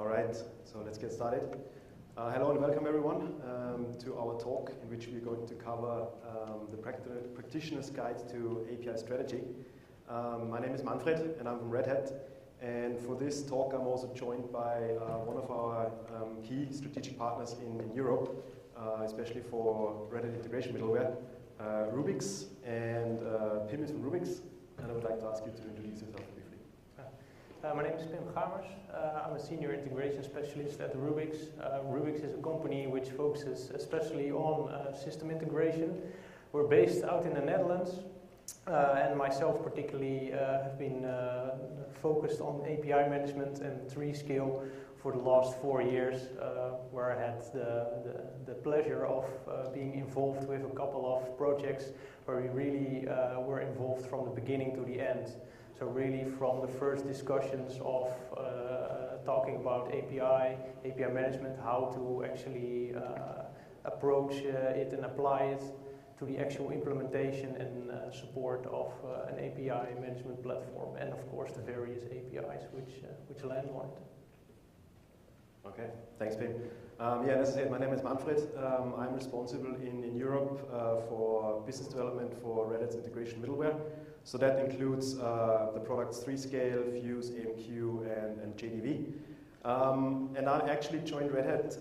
All right, so let's get started. Hello and welcome everyone to our talk in which we're going to cover the Practitioner's Guide to API Strategy. My name is Manfred and I'm from Red Hat. And for this talk I'm also joined by one of our key strategic partners in Europe, especially for Red Hat integration middleware, Rubix, and Pim is from Rubix. And I would like to ask you to introduce yourself briefly. My name is Pim Gamers. I'm a senior integration specialist at Rubix. Rubix is a company which focuses especially on system integration. We're based out in the Netherlands, and myself particularly have been focused on API management and tree scale for the last 4 years, where I had the pleasure of being involved with a couple of projects where we really were involved from the beginning to the end. So really from the first discussions of talking about API management, how to actually approach it and apply it, to the actual implementation and support of an API management platform, and of course the various APIs which land on it. Okay, thanks Pim. Yeah, as I said, my name is Manfred. I'm responsible in Europe for business development for Red Hat's integration middleware. So that includes the products 3Scale, Fuse, AMQ, and JDV. And I actually joined Red Hat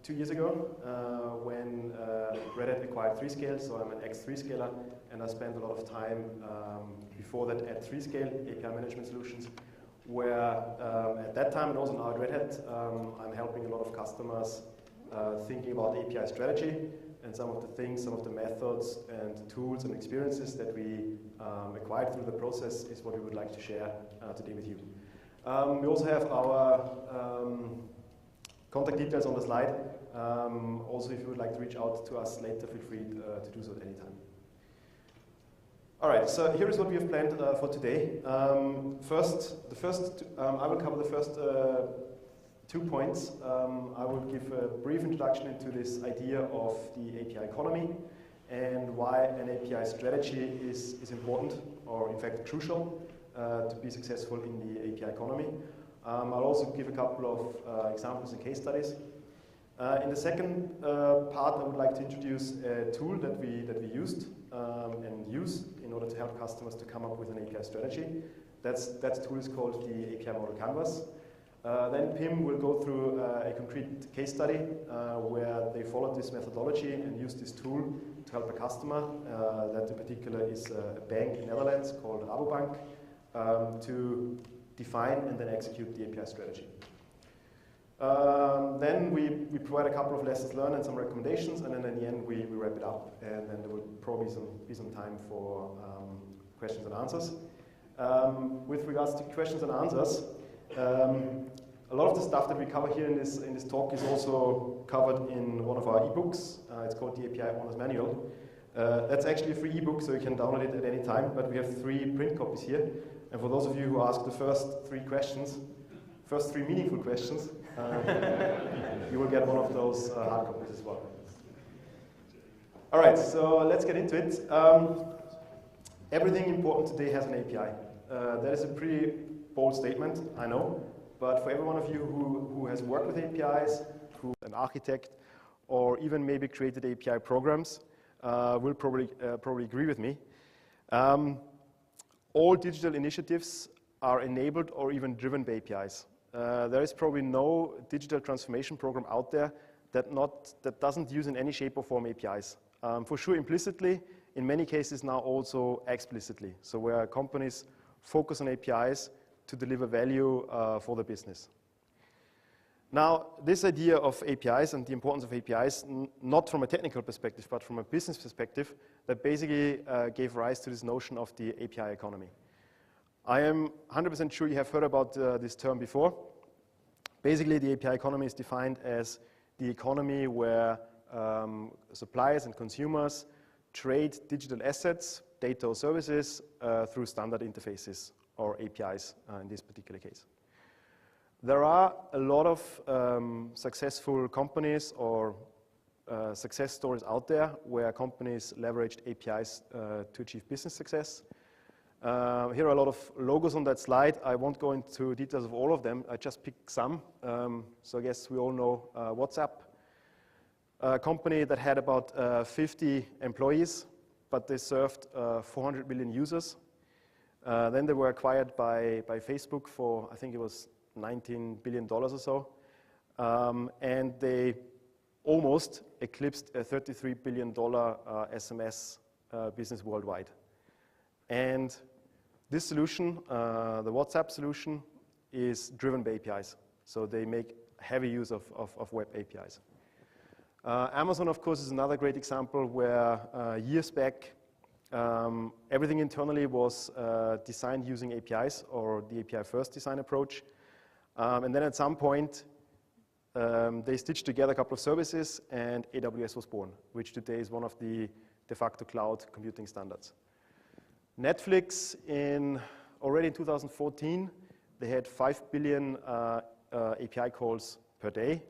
2 years ago when Red Hat acquired 3Scale, so I'm an ex-3Scaler, and I spent a lot of time before that at 3Scale, API management solutions, where at that time and also now at Red Hat, I'm helping a lot of customers thinking about API strategy, and some of the things, some of the methods and tools and experiences that we acquired through the process is what we would like to share today with you. We also have our contact details on the slide. Also, if you would like to reach out to us later, feel free to do so at any time. All right, so here is what we have planned for today. I will cover the first 2 points. I will give a brief introduction into this idea of the API economy and why an API strategy is important, or in fact crucial, to be successful in the API economy. I'll also give a couple of examples and case studies. In the second part, I would like to introduce a tool that we used and use in order to help customers to come up with an API strategy. That tool is called the API Model Canvas. Then Pim will go through a concrete case study where they followed this methodology and used this tool to help a customer, that in particular is a bank in Netherlands called Rabobank, to define and then execute the API strategy. Then we provide a couple of lessons learned and some recommendations, and then in the end we wrap it up, and then there will probably be some time for questions and answers. With regards to questions and answers, a lot of the stuff that we cover here in this talk is also covered in one of our ebooks. It's called the API Owner's Manual. That's actually a free ebook, so you can download it at any time, but we have 3 print copies here. And for those of you who ask the first 3 meaningful questions, you will get one of those hard copies as well. All right, so let's get into it. Everything important today has an API. That is a pretty bold statement, I know, but for every one of you who has worked with APIs, who's an architect, or even maybe created API programs, will probably agree with me. All digital initiatives are enabled or even driven by APIs. There is probably no digital transformation program out there that doesn't use in any shape or form APIs. For sure implicitly, in many cases now also explicitly. So where companies focus on APIs to deliver value for the business. Now, this idea of APIs and the importance of APIs, not from a technical perspective, but from a business perspective, that basically gave rise to this notion of the API economy. I am 100% sure you have heard about this term before. Basically, the API economy is defined as the economy where suppliers and consumers trade digital assets, data or services through standard interfaces, or APIs in this particular case. There are a lot of successful companies or success stories out there where companies leveraged APIs to achieve business success. Here are a lot of logos on that slide. I won't go into details of all of them. I just picked some. So I guess we all know WhatsApp, a company that had about 50 employees, but they served 400 million users. Then they were acquired by Facebook for, I think it was $19 billion or so. And they almost eclipsed a $33 billion SMS business worldwide. And this solution, the WhatsApp solution, is driven by APIs. So they make heavy use of web APIs. Amazon, of course, is another great example where years back, everything internally was designed using APIs or the API-first design approach. And then at some point, they stitched together a couple of services, and AWS was born, which today is one of the de facto cloud computing standards. Netflix, already in 2014, they had 5 billion API calls per day.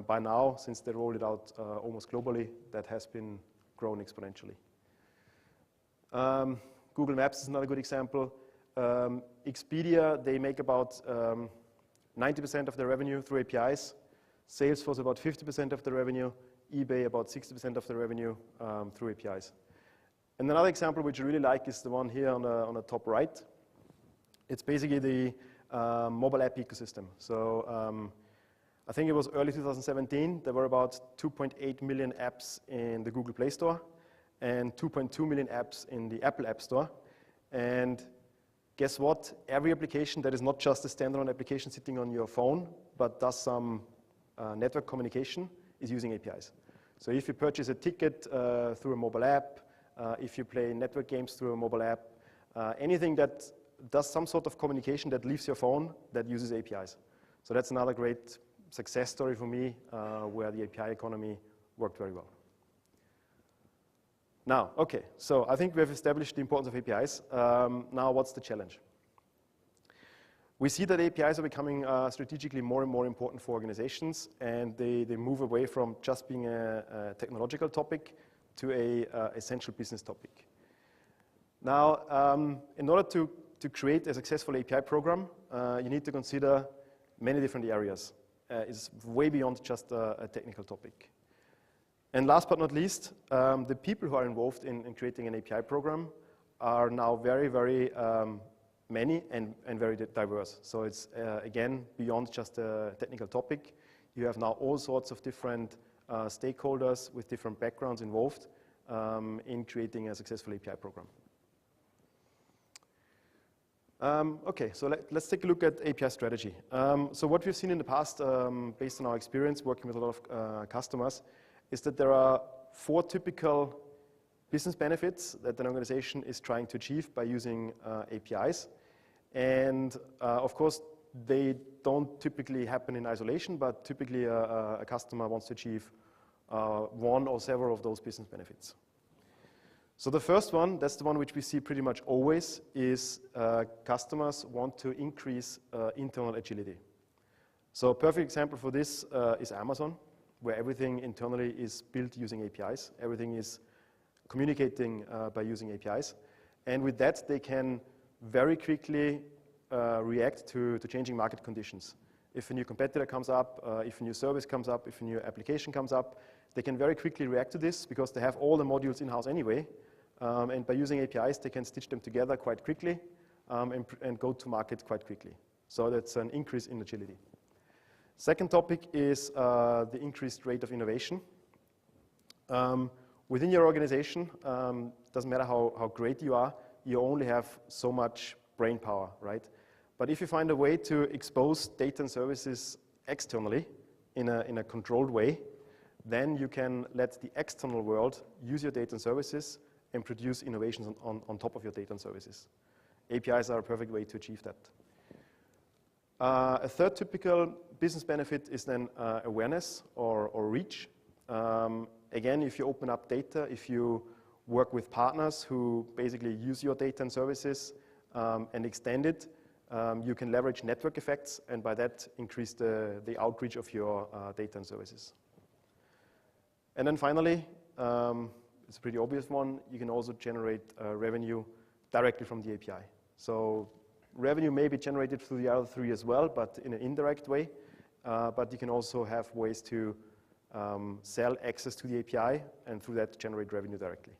By now, since they rolled it out almost globally, that has been grown exponentially. Google Maps is another good example. Expedia, they make about 90% of their revenue through APIs. Salesforce, about 50% of the revenue. eBay, about 60% of the revenue through APIs. And another example which I really like is the one here on the top right. It's basically the mobile app ecosystem. So I think it was early 2017. There were about 2.8 million apps in the Google Play Store and 2.2 million apps in the Apple App Store. And guess what? Every application that is not just a standalone application sitting on your phone, but does some network communication is using APIs. So if you purchase a ticket through a mobile app, if you play network games through a mobile app, anything that does some sort of communication that leaves your phone that uses APIs. So that's another great success story for me where the API economy worked very well. Now, okay, so I think we have established the importance of APIs. Now, what's the challenge? We see that APIs are becoming strategically more and more important for organizations, and they move away from just being a technological topic to a essential business topic. Now, in order to create a successful API program, you need to consider many different areas. It's way beyond just a technical topic. And last but not least, the people who are involved in creating an API program are now very, very many and very diverse. So it's, again, beyond just a technical topic. You have now all sorts of different stakeholders with different backgrounds involved in creating a successful API program. Okay, so let's take a look at API strategy. So what we've seen in the past, based on our experience working with a lot of customers, is that there are 4 typical business benefits that an organization is trying to achieve by using APIs. And of course, they don't typically happen in isolation, but typically a customer wants to achieve one or several of those business benefits. So the first one, that's the one which we see pretty much always, is customers want to increase internal agility. So a perfect example for this is Amazon, where everything internally is built using APIs. Everything is communicating by using APIs. And with that, they can very quickly react to changing market conditions. If a new competitor comes up, if a new service comes up, if a new application comes up, they can very quickly react to this because they have all the modules in-house anyway. And by using APIs, they can stitch them together quite quickly and go to market quite quickly. So that's an increase in agility. Second topic is the increased rate of innovation. Within your organization, doesn't matter how great you are, you only have so much brain power, right? But if you find a way to expose data and services externally in a controlled way, then you can let the external world use your data and services and produce innovations on top of your data and services. APIs are a perfect way to achieve that. A third typical business benefit is then awareness or reach. Again, if you open up data, if you work with partners who basically use your data and services and extend it, you can leverage network effects and by that increase the outreach of your data and services. And then finally, it's a pretty obvious one, you can also generate revenue directly from the API. So revenue may be generated through the other three as well, but in an indirect way. But you can also have ways to sell access to the API and through that generate revenue directly.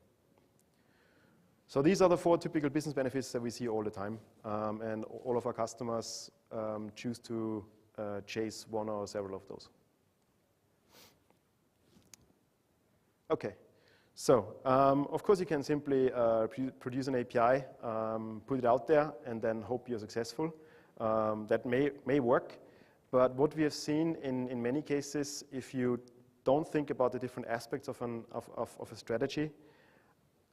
So these are the 4 typical business benefits that we see all the time. And all of our customers choose to chase one or several of those. Okay. So, of course, you can simply produce an API, put it out there, and then hope you're successful. That may work. But what we have seen in many cases, if you don't think about the different aspects of a strategy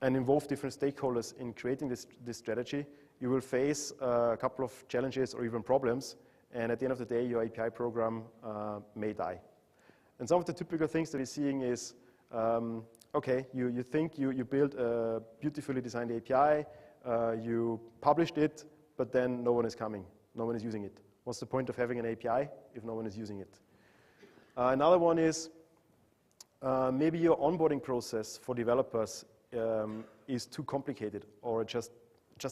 and involve different stakeholders in creating this strategy, you will face a couple of challenges or even problems. And at the end of the day, your API program may die. And some of the typical things that we're seeing is, okay, you think you built a beautifully designed API, you published it, but then no one is coming, no one is using it. What's the point of having an API if no one is using it? Another one is maybe your onboarding process for developers is too complicated or just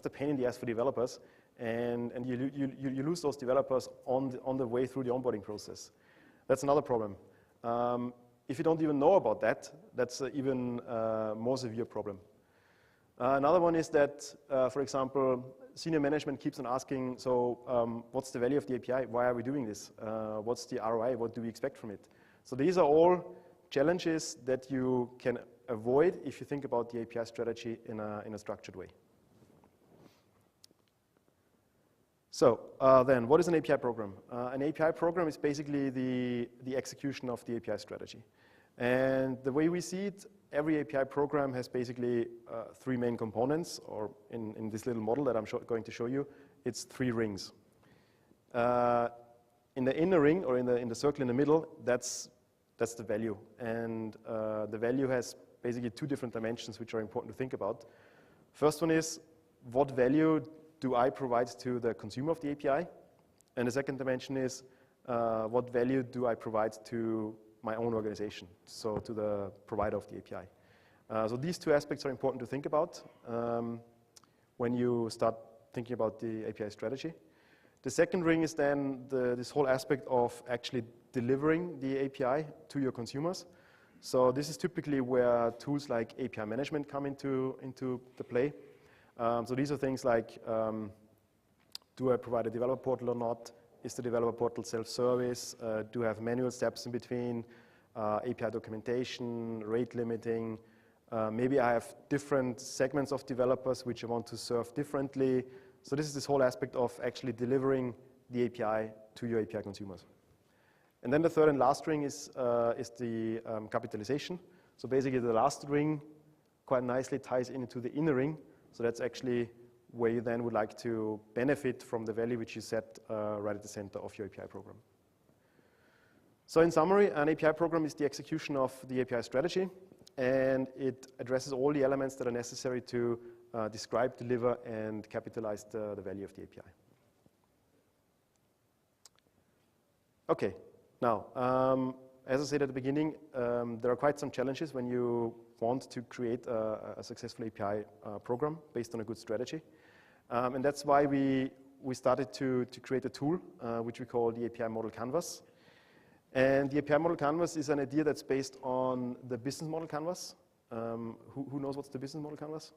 a pain in the ass for developers, and you lose those developers on the way through the onboarding process. That's another problem. If you don't even know about that, that's an even more severe problem. Another one is that, for example, senior management keeps on asking, so what's the value of the API? Why are we doing this? What's the ROI? What do we expect from it? So these are all challenges that you can avoid if you think about the API strategy in a structured way. So then, what is an API program? An API program is basically the execution of the API strategy. And the way we see it, every API program has basically 3 main components, or in this little model that I'm going to show you, it's 3 rings. In the inner ring, or in the circle in the middle, that's the value. And the value has basically 2 different dimensions which are important to think about. First one is, what value do I provide to the consumer of the API? And the second dimension is, what value do I provide to my own organization, so to the provider of the API? So these 2 aspects are important to think about when you start thinking about the API strategy. The second ring is then this whole aspect of actually delivering the API to your consumers. So this is typically where tools like API management come into the play. So these are things like, do I provide a developer portal or not? Is the developer portal self-service? Do I have manual steps in between? API documentation, rate limiting. Maybe I have different segments of developers which I want to serve differently. So this is this whole aspect of actually delivering the API to your API consumers. And then the third and last ring is the capitalization. So basically the last ring quite nicely ties into the inner ring. So that's actually where you then would like to benefit from the value which you set right at the center of your API program. So in summary, an API program is the execution of the API strategy, and it addresses all the elements that are necessary to describe, deliver, and capitalize the value of the API. Okay, now, as I said at the beginning, there are quite some challenges when you want to create a successful API program based on a good strategy. And that's why we started to create a tool which we call the API Model Canvas. And the API Model Canvas is an idea that's based on the business model canvas. Who knows what's the business model canvas?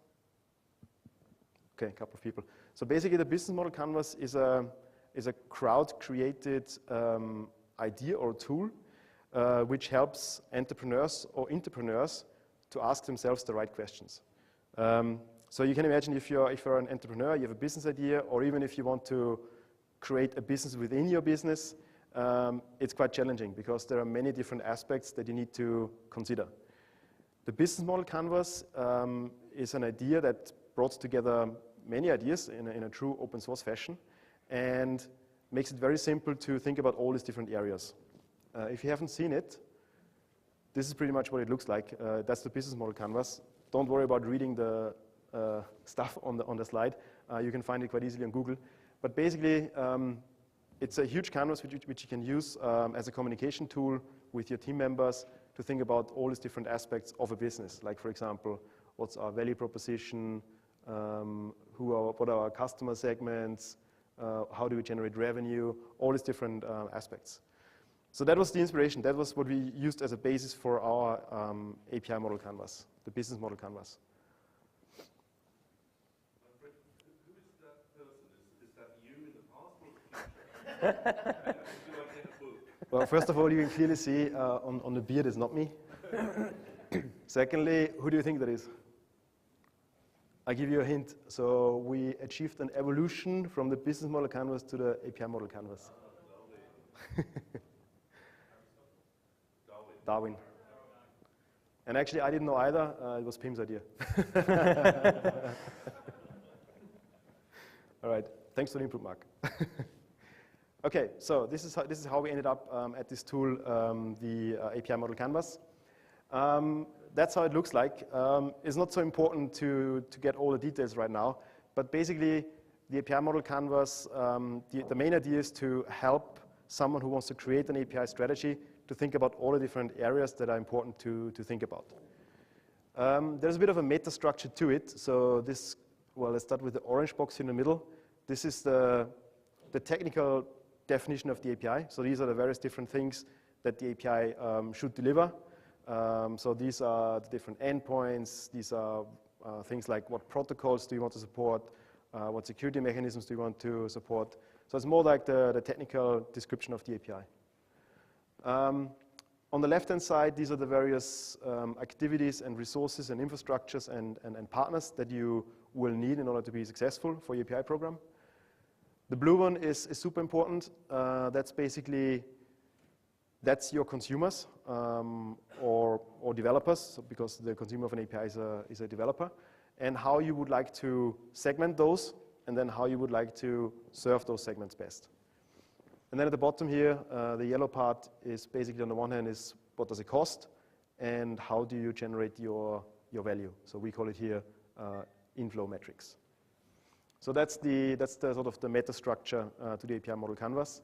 Okay, a couple of people. So basically the business model canvas is a crowd-created idea or tool which helps entrepreneurs or intrapreneurs to ask themselves the right questions. So you can imagine if you're an entrepreneur, you have a business idea, or even if you want to create a business within your business, it's quite challenging because there are many different aspects that you need to consider. The business model canvas is an idea that brought together many ideas in a true open source fashion and makes it very simple to think about all these different areas. If you haven't seen it, this is pretty much what it looks like. That's the business model canvas. Don't worry about reading the stuff on the slide. You can find it quite easily on Google. But basically, it's a huge canvas which you can use as a communication tool with your team members to think about all these different aspects of a business. Like, for example, what's our value proposition? what are our customer segments, how do we generate revenue, all these different aspects. So that was the inspiration. That was what we used as a basis for our API model canvas, the business model canvas. Who is that person? Is that you in the past or the future? Do I get a book? Well, first of all, you can clearly see on the beard it's not me. Secondly, who do you think that is? I give you a hint. So we achieved an evolution from the business model canvas to the API model canvas. Darwin. And actually, I didn't know either. It was Pim's idea. All right. Thanks for the input, Mark. Okay, so this is how we ended up at this tool, the API model canvas. That's how it looks like. It's not so important to get all the details right now, but basically the API model canvas, the main idea is to help someone who wants to create an API strategy to think about all the different areas that are important to think about. There's a bit of a meta structure to it. So this, well, let's start with the orange box in the middle. This is the technical definition of the API. So these are the various different things that the API should deliver. So these are the different endpoints. These are things like what protocols do you want to support, what security mechanisms do you want to support. So it's more like the technical description of the API. On the left-hand side, these are the various activities and resources and infrastructures and partners that you will need in order to be successful for your API program. The blue one is super important. That's basically, that's your consumers or developers, so because the consumer of an API is a developer, and how you would like to segment those, and then how you would like to serve those segments best. And then at the bottom here, the yellow part is basically, on the one hand, is what does it cost, and how do you generate your value. So we call it here inflow metrics. So that's the sort of the meta structure to the API model canvas.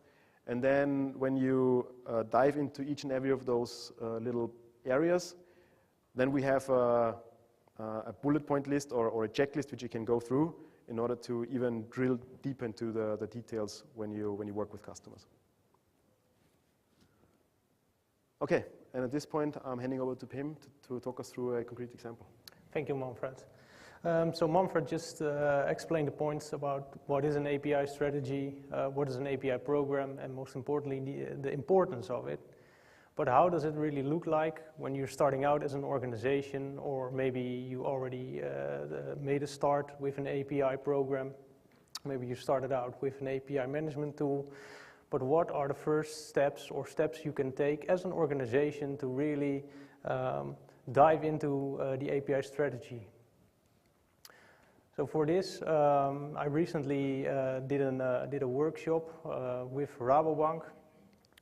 And then when you dive into each and every of those little areas, then we have a bullet point list or a checklist which you can go through in order to even drill deep into the details when you work with customers. Okay, and at this point, I'm handing over to Pim to talk us through a concrete example. Thank you, Manfred. So Manfred just explained the points about what is an API strategy, what is an API program, and most importantly, the importance of it. But how does it really look like when you're starting out as an organization, or maybe you already made a start with an API program, maybe you started out with an API management tool, but what are the first steps or steps you can take as an organization to really dive into the API strategy? So for this, I recently did a workshop with Rabobank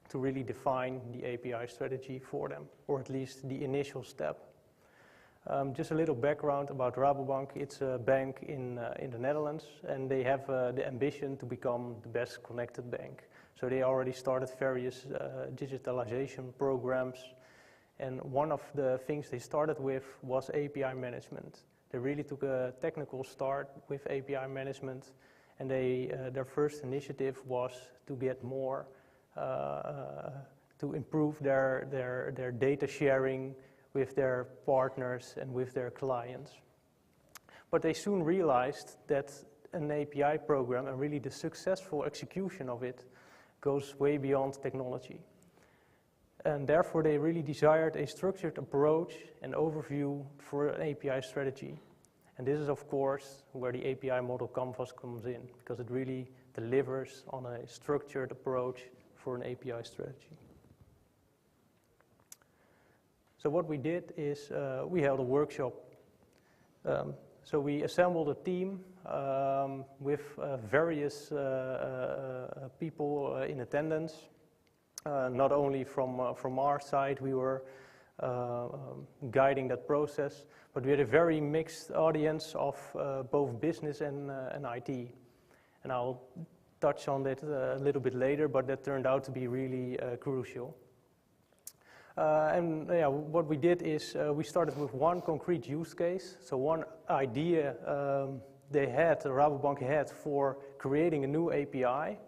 to really define the API strategy for them, or at least the initial step. Just a little background about Rabobank. It's a bank in the Netherlands, and they have the ambition to become the best connected bank. So they already started various digitalization programs, and one of the things they started with was API management. They really took a technical start with API management, and their first initiative was to get more, to improve their data sharing with their partners and with their clients. But they soon realized that an API program, and really the successful execution of it, goes way beyond technology. And therefore they really desired a structured approach and overview for an API strategy. And this is of course where the API model canvas comes in, because it really delivers on a structured approach for an API strategy. So what we did is we held a workshop. So we assembled a team with various people in attendance. Not only from our side, we were guiding that process, but we had a very mixed audience of both business and IT. And I'll touch on that a little bit later, but that turned out to be really crucial. What we did is we started with one concrete use case, so one idea Rabobank had for creating a new API,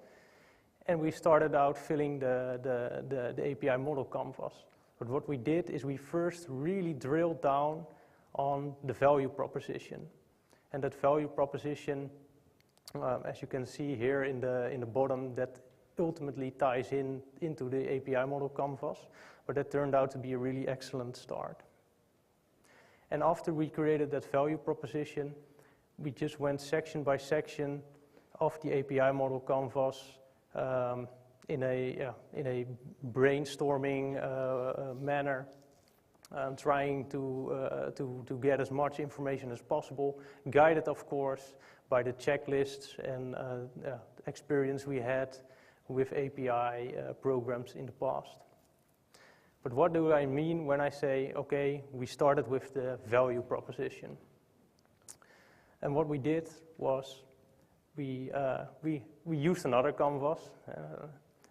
and we started out filling the API model canvas. But what we did is we first really drilled down on the value proposition, and that value proposition, as you can see here in the bottom, that ultimately ties into the API model canvas, but that turned out to be a really excellent start. And after we created that value proposition, we just went section by section of the API model canvas in a brainstorming manner, trying to get as much information as possible, guided, of course, by the checklists and experience we had with API programs in the past. But what do I mean when I say, okay, we started with the value proposition? And what we did was we used another canvas.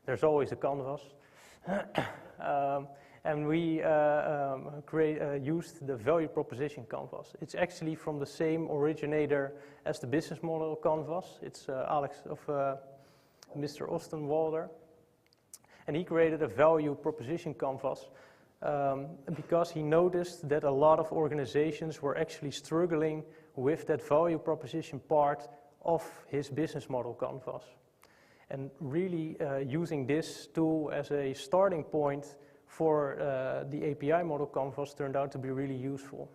There's always a canvas. And we used the value proposition canvas. It's actually from the same originator as the business model canvas. It's Mr. Osterwalder. And he created a value proposition canvas because he noticed that a lot of organizations were actually struggling with that value proposition part of his business model canvas. And really using this tool as a starting point for the API model canvas turned out to be really useful.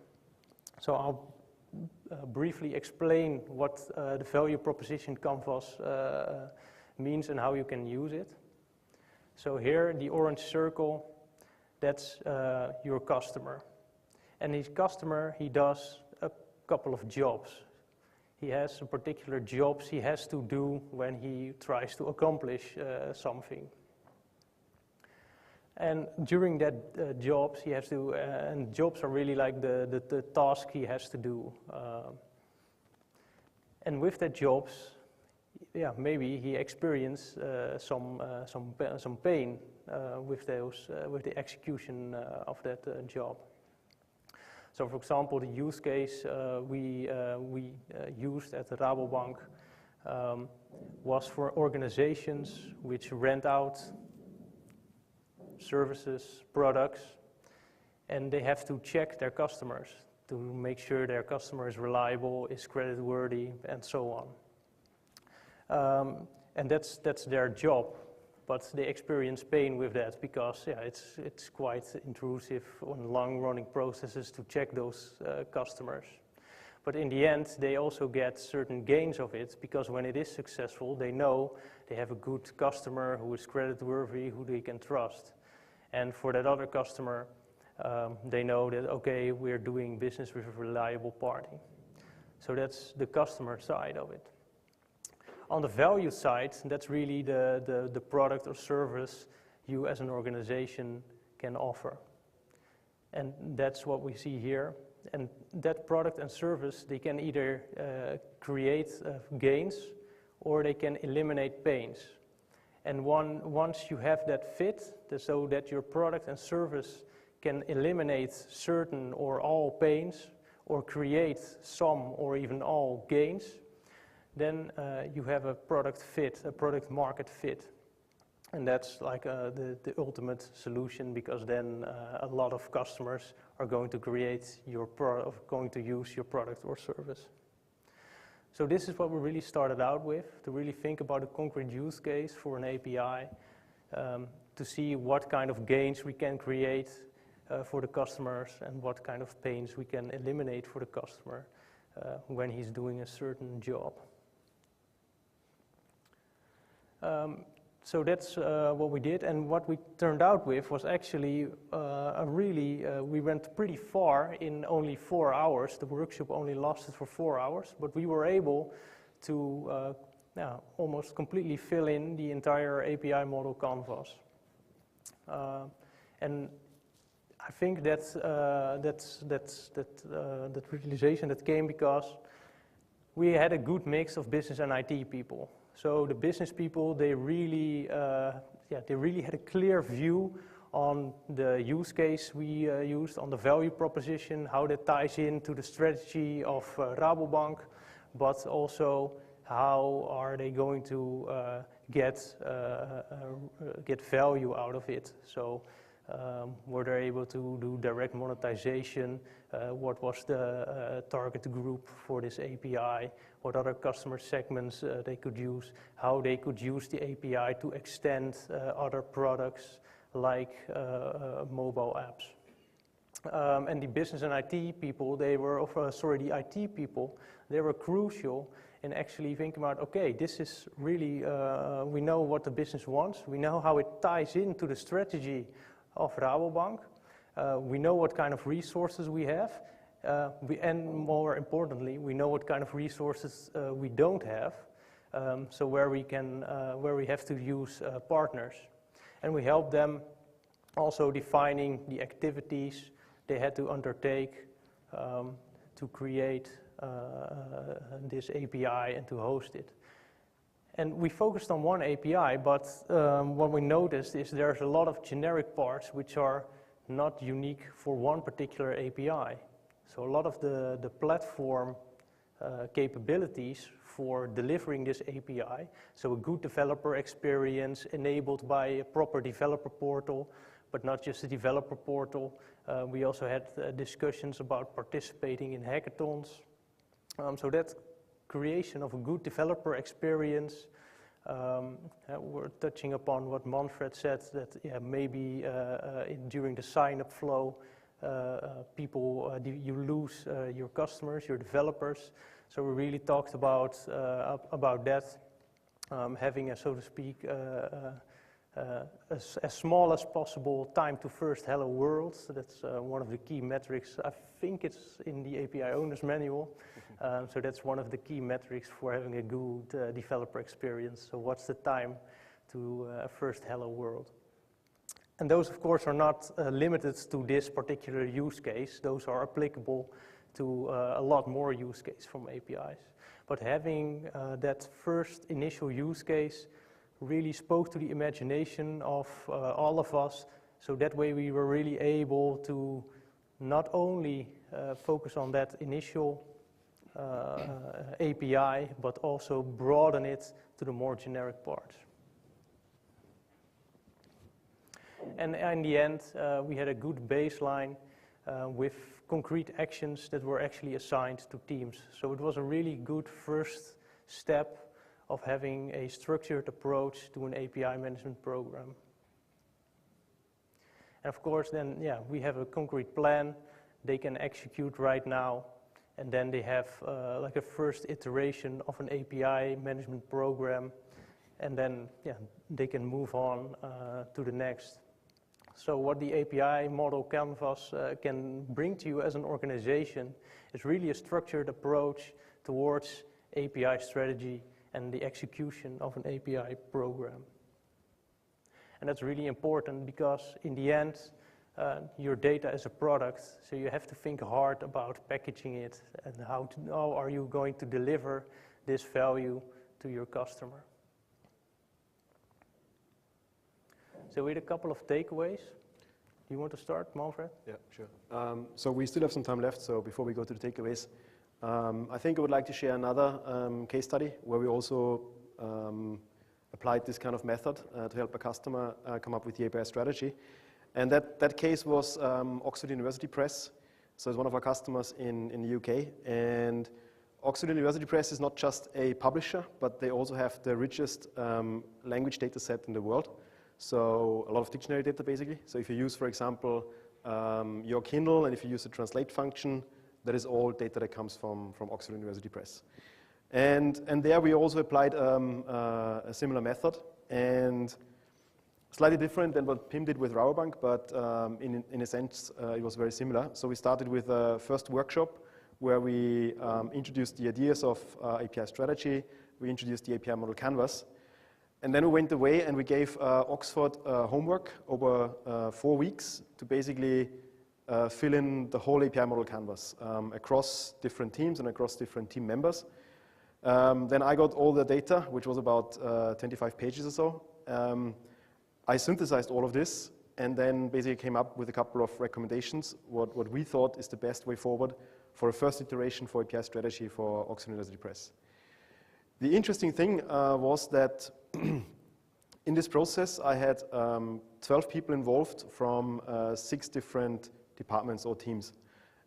So I'll briefly explain what the value proposition canvas means and how you can use it. So here, the orange circle, that's your customer. And his customer, he does a couple of jobs. He has some particular jobs he has to do when he tries to accomplish something. And during that jobs, he has to, and jobs are really like the task he has to do. And with that jobs, yeah, maybe he experienced some pain with the execution of that job. So, for example, the use case we used at the Rabobank was for organizations which rent out services, products, and they have to check their customers to make sure their customer is reliable, is creditworthy, and so on. And that's their job, but they experience pain with that because it's quite intrusive on long-running processes to check those customers. But in the end, they also get certain gains of it because when it is successful, they know they have a good customer who is creditworthy, who they can trust. And for that other customer, they know that, okay, we're doing business with a reliable party. So that's the customer side of it. On the value side, that's really the product or service you as an organization can offer. And that's what we see here. And that product and service, they can either create gains or they can eliminate pains. And once you have that fit, so that your product and service can eliminate certain or all pains or create some or even all gains, then you have a product fit, a product market fit. And that's like the ultimate solution because then a lot of customers are going to going to use your product or service. So this is what we really started out with, to really think about a concrete use case for an API, to see what kind of gains we can create for the customers and what kind of pains we can eliminate for the customer when he's doing a certain job. So that's what we did, and what we turned out with was actually we went pretty far in only 4 hours. The workshop only lasted for 4 hours, but we were able to almost completely fill in the entire API model canvas. And I think that realization that came because we had a good mix of business and IT people. So the business people, they really had a clear view on the use case we used, on the value proposition, how that ties into the strategy of Rabobank, but also how are they going to get value out of it. So were they able to do direct monetization? What was the target group for this API? What other customer segments they could use? How they could use the API to extend other products like mobile apps. And the business and IT people, they were, the IT people, they were crucial in actually thinking about, okay, this is really, we know what the business wants, we know how it ties into the strategy of Rabobank, we know what kind of resources we have, and more importantly, we know what kind of resources we don't have, so where we have to use partners. And we help them also defining the activities they had to undertake to create this API and to host it. And we focused on one API, but what we noticed is there's a lot of generic parts which are not unique for one particular API. So a lot of the platform capabilities for delivering this API, so a good developer experience enabled by a proper developer portal, but not just a developer portal. We also had discussions about participating in hackathons. So that creation of a good developer experience, we're touching upon what Manfred said, that maybe during the sign-up flow, you lose your customers, your developers. So we really talked about that, having a, so to speak, as small as possible time to first hello world. So that's one of the key metrics. I think it's in the API owner's manual. So that's one of the key metrics for having a good developer experience. So what's the time to first hello world? And those, of course, are not limited to this particular use case. Those are applicable to a lot more use cases from APIs. But having that first initial use case really spoke to the imagination of all of us. So that way we were really able to not only focus on that initial API, but also broaden it to the more generic parts. And in the end, we had a good baseline with concrete actions that were actually assigned to teams. So it was a really good first step of having a structured approach to an API management program. And of course, then, we have a concrete plan they can execute right now. And then they have like a first iteration of an API management program. And then, they can move on to the next. So what the API model canvas can bring to you as an organization is really a structured approach towards API strategy and the execution of an API program. And that's really important because in the end, your data is a product, so you have to think hard about packaging it and how are you going to deliver this value to your customer. So we had a couple of takeaways. Do you want to start, Manfred? Yeah, sure. So we still have some time left, so before we go to the takeaways, I think I would like to share another case study where we also applied this kind of method to help a customer come up with the API strategy. And that case was Oxford University Press. So it's one of our customers in the UK. And Oxford University Press is not just a publisher, but they also have the richest language data set in the world. So a lot of dictionary data, basically. So if you use, for example, your Kindle, and if you use the translate function, that is all data that comes from Oxford University Press. And there we also applied a similar method, and slightly different than what Pim did with Rabobank, but in a sense, it was very similar. So we started with a first workshop where we introduced the ideas of API strategy. We introduced the API model canvas. And then we went away and we gave Oxford homework over 4 weeks to basically fill in the whole API model canvas across different teams and across different team members. Then I got all the data, which was about 25 pages or so. I synthesized all of this, and then basically came up with a couple of recommendations, what we thought is the best way forward for a first iteration for API strategy for Oxford University Press. The interesting thing was that in this process, I had 12 people involved from 6 different departments or teams.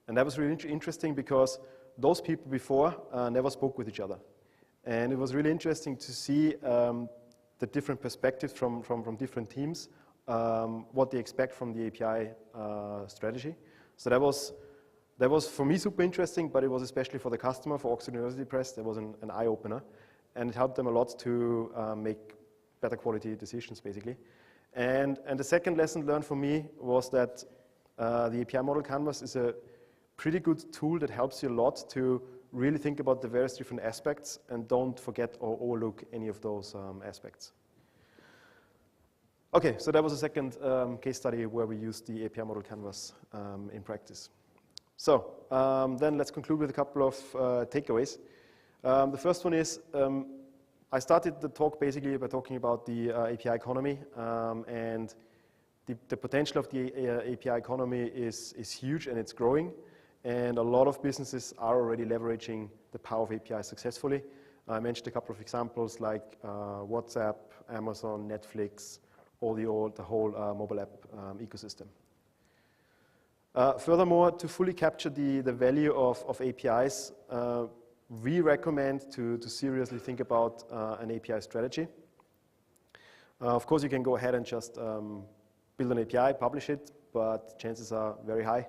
And that was really interesting because those people before never spoke with each other. And it was really interesting to see the different perspectives from different teams, what they expect from the API strategy. So that was for me super interesting, but it was especially for the customer, for Oxford University Press, that was an eye-opener. And it helped them a lot to make better quality decisions, basically. And the second lesson learned for me was that the API model canvas is a pretty good tool that helps you a lot to really think about the various different aspects and don't forget or overlook any of those aspects. Okay, so that was the second case study where we used the API model canvas in practice. So then let's conclude with a couple of takeaways. The first one is, I started the talk basically by talking about the API economy, and the potential of the API economy is huge and it's growing, and a lot of businesses are already leveraging the power of API successfully. I mentioned a couple of examples like WhatsApp, Amazon, Netflix, or the whole mobile app ecosystem. Furthermore, to fully capture the value of APIs, we recommend to seriously think about an API strategy. Of course, you can go ahead and just build an API, publish it, but chances are very high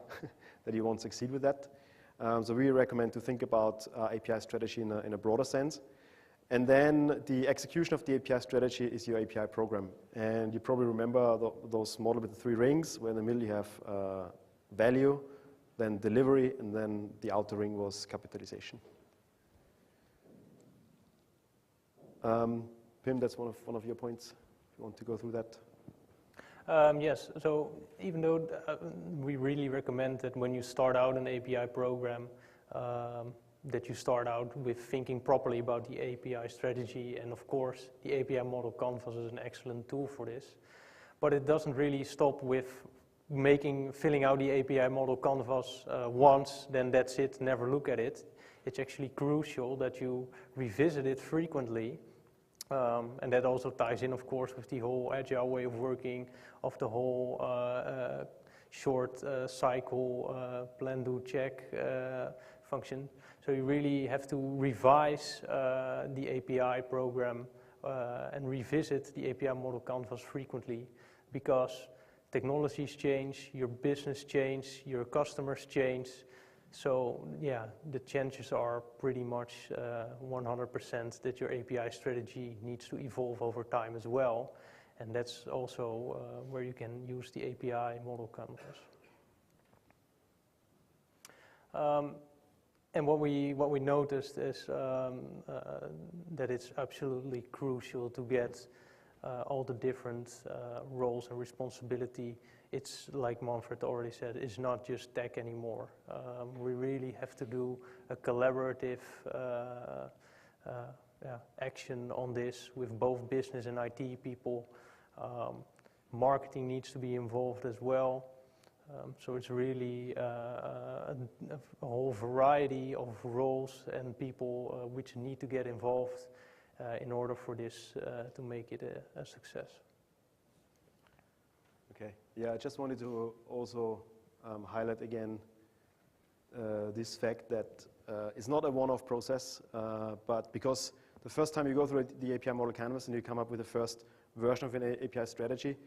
that you won't succeed with that. So we recommend to think about API strategy in a broader sense. And then the execution of the API strategy is your API program. And you probably remember those model with the 3 rings, where in the middle you have value, then delivery, and then the outer ring was capitalization. Pim, that's one of your points, if you want to go through that. Yes, so even though we really recommend that when you start out an API program, that you start out with thinking properly about the API strategy, and of course the API model canvas is an excellent tool for this. But it doesn't really stop with filling out the API model canvas once, then that's it, never look at it. It's actually crucial that you revisit it frequently. And that also ties in, of course, with the whole agile way of working, of the whole short cycle plan, do, check function. So you really have to revise the API program and revisit the API model canvas frequently, because technologies change, your business change, your customers change. So yeah, the chances are pretty much 100% that your API strategy needs to evolve over time as well. And that's also where you can use the API model canvas. And what we noticed is that it's absolutely crucial to get all the different roles and responsibility. It's like Manfred already said, it's not just tech anymore. We really have to do a collaborative action on this with both business and IT people. Marketing needs to be involved as well. So it's really a whole variety of roles and people which need to get involved in order for this to make it a success. Okay, yeah, I just wanted to also highlight again this fact that it's not a one-off process, but because the first time you go through the API model canvas and you come up with the first version of an API strategy,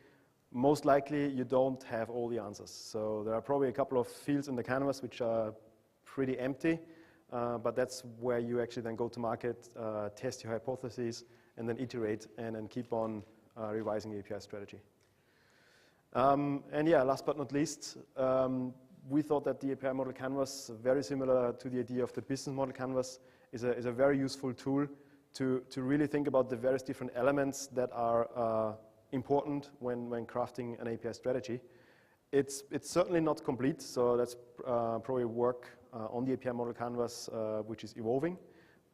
most likely you don't have all the answers. So there are probably a couple of fields in the canvas which are pretty empty, but that's where you actually then go to market, test your hypotheses, and then iterate and then keep on revising the API strategy. And yeah, last but not least, we thought that the API model canvas, very similar to the idea of the business model canvas, is a very useful tool to really think about the various different elements that are important when crafting an API strategy. It's certainly not complete, so that's probably work on the API model canvas, which is evolving,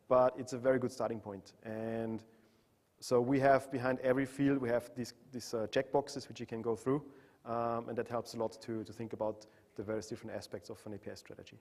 but it's a very good starting point. And so we have behind every field, we have these checkboxes which you can go through, and that helps a lot to think about the various different aspects of an API strategy.